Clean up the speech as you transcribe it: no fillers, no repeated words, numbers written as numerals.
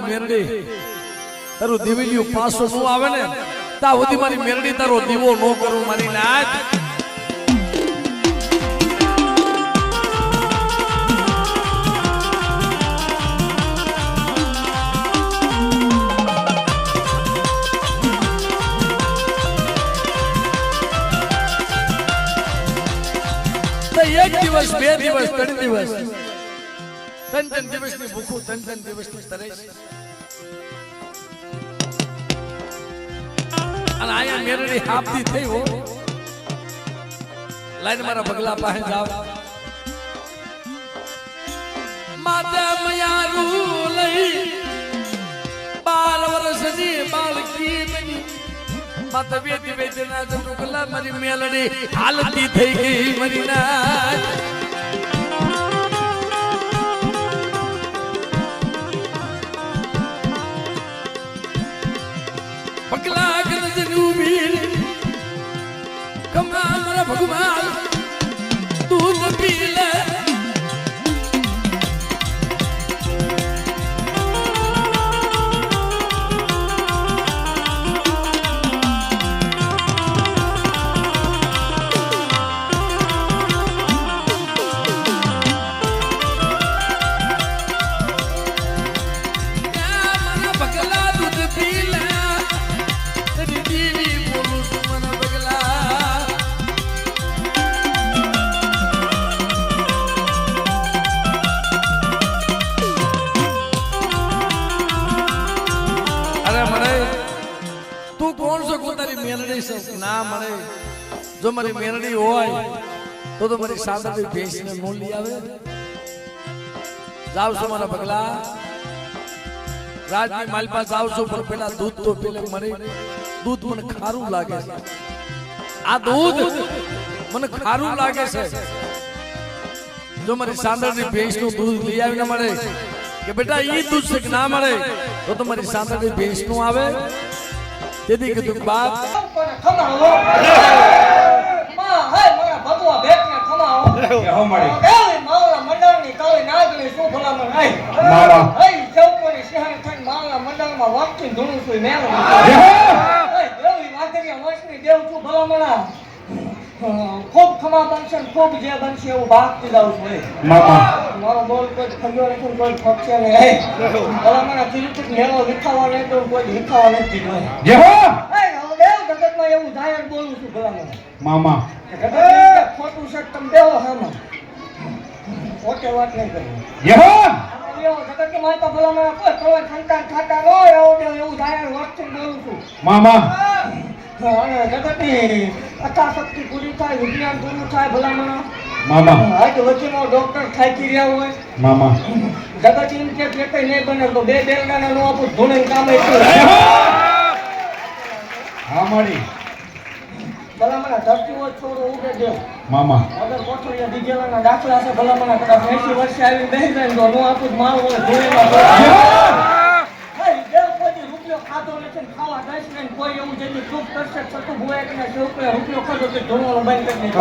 મેરડી તારું દિવેલિયું પાસો નું આવે ને તા સુધી મારી મેરડી તારો દીવો નો કરું મારી નાથ. એક દિવસ બે દિવસ ત્રણ દિવસ ત્રણ દિવસની ભૂખું ત્રણ દિવસની તરસ અને આયા મેરડી હાપતી થઈ હો લાઈન મારા બગલા પાસે જાવ માતા મયારું લઈ 12 વર્ષની બાળકી બની માતા વેતી વેતીના ટુકલા મારી મેલડી હાલતી થઈ ગઈ મારી નાથ. પગલા ગરજની ઉભી કમા મારા ભગવાન દૂધ પી લે ના મળે. જો મારી મેરડી હોય તો મારી સાદરી ભેંસને નો લઈ આવે. જાવ છો મારા પગલા રાજની માલપા જાવ છો પણ પેલા દૂધ તો પેલે મરે દૂધ મને ખારું લાગે છે. આ દૂધ મને ખારું લાગે છે. જો મારી સાદરી ભેંસનું દૂધ લઈ આવીને મળે કે બેટા ઈ દૂધ છે કે ના મળે તો મારી સાદરી ભેંસનું આવે. તેથી કીધું બાપ ખમાવો માં હે મારા ભગવા ભેટને ખમાવો કે હો મળી ગાલી માવલા મંડળની કાળી નાગની શું ભલામણ આઈ મારા હે ચૌકોની સિંહણ થઈને માવલા મંડળમાં વખતી ધૂણું છું મેલ હે દેવી વાઘરિયા વંશની દેવ છું ભલામણા ખૂબ ખમા બનશે ખૂબ જે બનશે એવું ભાગતી જાઉં છું. મામા મારો બોલ કોઈ ખંડ્યો નથી કોઈ ફક્શે નહીં. ભલામણા તિરુપતિ મેળો વિખાવા નહીં તો કોઈ વિખાવા નથી દીધો. જે હો જગતમાં એવું જાહેર બોલું છું ભલામણ મામા જગતમાં ખોટું છે તમે દેવો હામાં ખોટે વાત નહીં કરવી. જે હો જગતની માતા ભલામણ કોઈ કળવા ખંતા ખાતા ન હોય એવું જાહેર વર્તન બોલું છું. મામા અને જગતની અથાશક્તિ પૂરી થાય વિજ્ઞાન પૂરું થાય ભલામણ મામા આજ વચ્ચેનો ડોક્ટર થાકી રહ્યા હોય મામા જગત એમ કે પેટે નહીં બને તો બે બેલડાના નો આપું ધૂણે કામ આવ્યું. હા મળી ભલામણ ધરતીઓ છોડો ઉગે દેવ મામા અગર કોઠડીયા દીજેવાના દાખલા છે ભલામણ કદાચ 80 વર્ષે આવી બેસી જાય તો નો આપું માલ હોય ધૂળેમાં દેવ કોઈ રૂપિયો ખાધો નથી ને ખાવા દઈશ ને કોઈ એવું જેની ચૂપ કરશે છતું ભૂયા કે રૂપિયો ખાધો તો ધૂળવાનું બંધ કરી